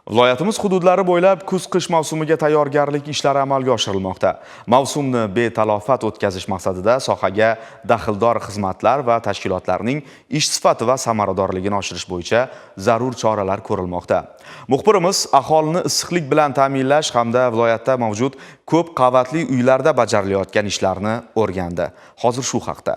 Viloyatimiz hududlari bo'ylab kuz-qish mavsumiga tayyorgarlik ishlari amalga oshirilmoqda. Mavsumni betalofat o'tkazish maqsadida sohaga daxldor xizmatlar va tashkilotlarning ish sifati va samaradorligini oshirish bo'yicha zarur choralar ko'rilmoqda. Muxbirimiz aholini issiqlik bilan ta'minlash hamda viloyatda mavjud ko'p qavatli uylarda bajarilayotgan ishlarni o'rgandi. Hozir shu haqda.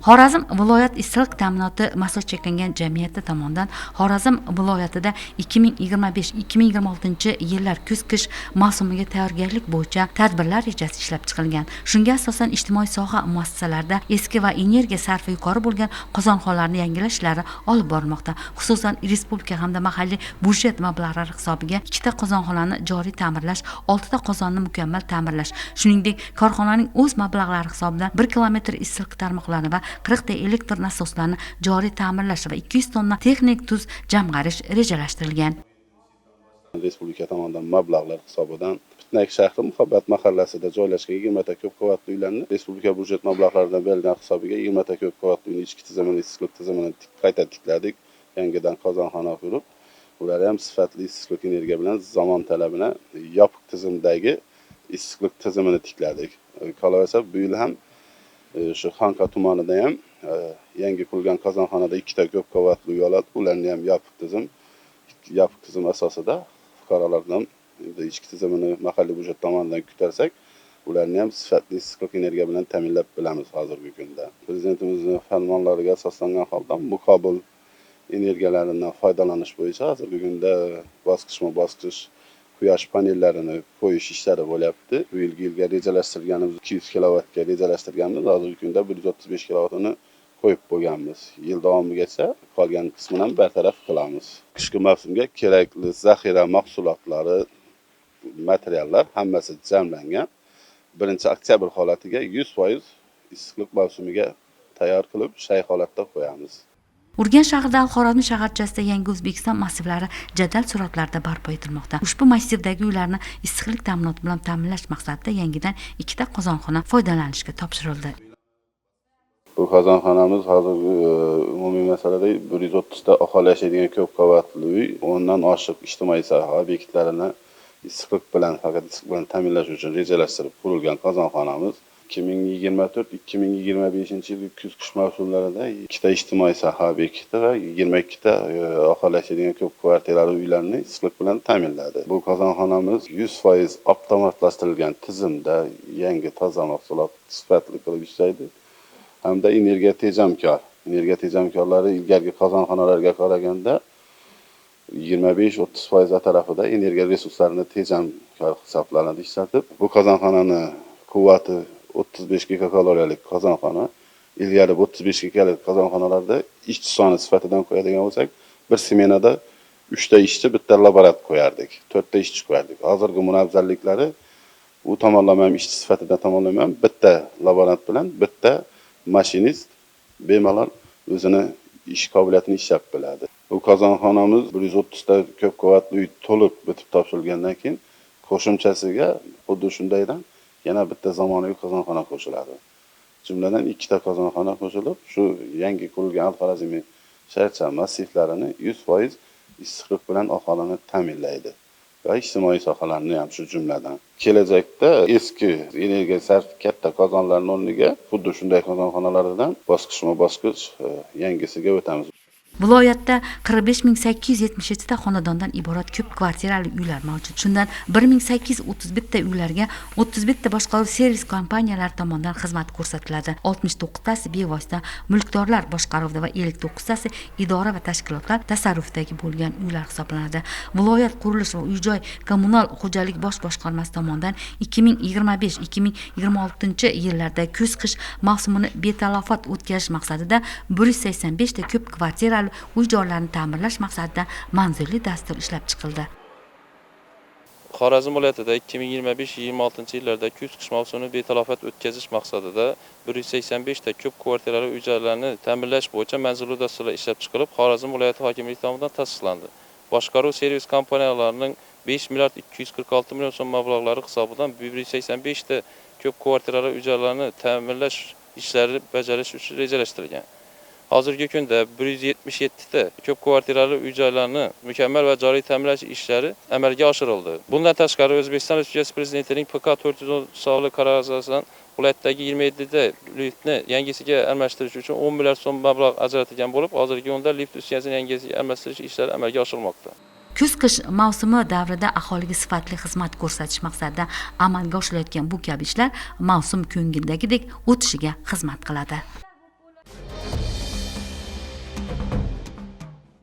Xorazm viloyat issiqlik ta'minoti mas'ul cheklangan jamiyati tomonidan Xorazm viloyatida 2025-2026 yillar kuz-qish mavsumiga tayyorgarlik bo'yicha tadbirlar rejasi ishlab chiqilgan. Shunga asosan ijtimoiy soha muassasalarida eski va energiya sarfi yuqori bo'lgan qozonxonalarni yangilash ishlari olib borilmoqda. Xususan respublika hamda mahalliy byudjet mablag'lari hisobiga 2 ta qozonxonani joriy ta'mirlash, 6 ta qozonni mukammal ta'mirlash, shuningdek korxonaning o'z mablag'lari hisobidan 1 kilometr issiqlik tarmoqlarini va 40 ta elektr nasoslarni joriy ta'mirlash va 200 tonna texnik tuz jamg'arish rejalashtirilgan. Respublika tomonidan mablag'lar hisobidan Pitnak shahri Muhabbat mahallasida joylashgan 20 ta ko'p qavatli uylarni respublika byudjet mablag'laridan berilgan hisobiga 20 ta ko'p qavatli uyning ichki tizimini, issiqlik tizimini qayta tikladik. Yangidan qozonxona qurib, ular ham sifatli issiqlik energiya bilan zamon talabini yopiq tizimdagi issiqlik tizimini tikladik. Qolaversa bu yil ham shu Xanqa tumanida ham yangi qurilgan qozonxonada 2 ta ko'p qavatli uy oladi. Ularni ham yopiq tizim asosida fuqarolardan ichki tizimini mahalliy byudjet tomonidan ko'tarsak, ularni ham sifatli issiqlik energiya bilan ta'minlab bilamiz hozirgi kunda. Prezidentimizning farmonlariga asoslangan holda muqobil energiyalardan foydalanish bo'yicha hozirgi kunda bosqichma-bosqich quyosh panellarini qo'yish ishlari bo'lyapti. Bu yilga rejalashtirganimiz 200 kilovatga rejalashtirganmiz. Hozirgi kunda 135 kilovatini qo'yib bo'lganmiz. Yil davomigacha qolgan qismini ham bartaraf qilamiz. Qishki mavsumga kerakli zaxira mahsulotlari, materiallar hammasi jamlangan. 1-oktyabr holatiga 100% issiqlik mavsumiga tayyor qilib, shay holatda qo'yamiz. Urganch shahrida Al-Xorazm shaharchasida yangi O'zbekiston massivlari jadal sur'atlarda barpo etilmoqda. Ushbu massivdagi uylarni issiqlik ta'minoti bilan ta'minlash maqsadida yangidan 2 ta qozonxona foydalanishga topshirildi. Bu qozonxonamiz hozirgi umumiy masalada 130 ta aholi yashaydigan ko'p qavatli uy, 10 dan oshiq ijtimoiy soha obyektlarini issiqlik bilan ta'minlash uchun rejalashtirib qurilgan qozonxonamiz. 2024-2025 yil kuz-qish mavsumlarida 2 ta ijtimoiy soha obyekti va 22 ta aholi yashaydigan ko'p kvartirali uylarni issiqlik bilan ta'minladi. Bu qozonxonamiz 100% avtomatlashtirilgan tizimda yangi toza mahsulot sifatli qilib ishlaydi. Hamda energiya tejamkor. Energiya tejamkorlari ilgargi qozonxonalarga qaraganda 25-30% tarafida energiya resurslarini tejamkor hisoblanadi ishlatib. Bu qozonxonani quvvati 35 gigakaloriyalik qozonxona. Ilgari 35 gigakaloriyalik qozonxonalarda ishchi soni sifatidan qo'yadigan bo'lsak, bir smenada 3 ta ishchi, bitta laborat qo'yardik. 4 ta ishchi qo'yardik. Hozirgi munozzalliklari u tomonlama ham ishchi sifatida tomonlama ham bitta laborant bilan bitta mashinist bemalol o'zini ish qobiliyatini ishlab biladi. Bu qozonxonamiz 130 ta ko'p qavatli uy to'liq bitib topshirilgandan keyin qo'shimchasiga xuddi shundaydan yana bitta zamonaviy qozonxona qo'shiladi. Jumladan 2 ta qozonxona qo'shilib, shu yangi qurilgan Al-Xorazm shaharcha massivlarini 100% issiqlik bilan aholini ta'minlaydi. Va ijtimoiy sohalarni ham shu jumladan. Kelajakda eski energiya sarf katta qozonlarning o'rniga xuddi shunday qozonxonalardan bosqichma-bosqich yangisiga o'tamiz. Viloyatda 45.877 ta xonadondan iborat ko'p kvartirali uylar mavjud. Shundan 1.831 ta uylarga 31 ta boshqaruv servis kompaniyalari tomonidan xizmat ko'rsatiladi. 69 tasi bevosita mulkdorlar boshqaruvida va 59 tasi idora va tashkilotlar tasarrufidagi bo'lgan uylar hisoblanadi. Viloyat qurilish va uy-joy kommunal xo'jalik bosh boshqarmasi tomonidan 2025-2026 yillarda kuz-qish mavsumini betalofat o'tkazish maqsadida 185 ta ko'p kvartirali uy-joylarni ta'mirlash maqsadida manzilli dastur ishlab chiqildi. Xorazm viloyatida 2025-2026 yillarda kuz-qish mavsumini betalofat o'tkazish maqsadida 185 ta ko'p kvartirali uy-joylarni ta'mirlash bo'yicha manzilli dasturlar ishlab chiqilib, Xorazm viloyati hokimligi tomonidan tasdiqlandi. Boshqaruv servis kompaniyalarining 5 milliard 246 million so'm mablag'lari hisobidan 185 ta ko'p kvartirali uy-joylarni ta'mirlash ishlari bajarish uchun rejalashtirilgan. Hozirgi kunda 177 ta ko'p kvartirali uy-joylarni mukammal va joriy ta'minlash ishlari amalga oshirildi. Bundan tashqari O'zbekiston Respublikasi Prezidentining PK 410 qarori asosida viloyatdagi 27 ta liftni yangisiga almashtirish uchun 10 milliard so'm mablag' ajratilgan bo'lib, hozirgi kunda lift uskunasini yangisiga almashtirish ishlari amalga oshirilmoqda. Kuz-qish mavsumi davrida aholiga sifatli xizmat ko'rsatish maqsadida amalga oshirilayotgan bu kabi ishlar mavsum ko'ngildagidek o'tishiga xizmat qiladi.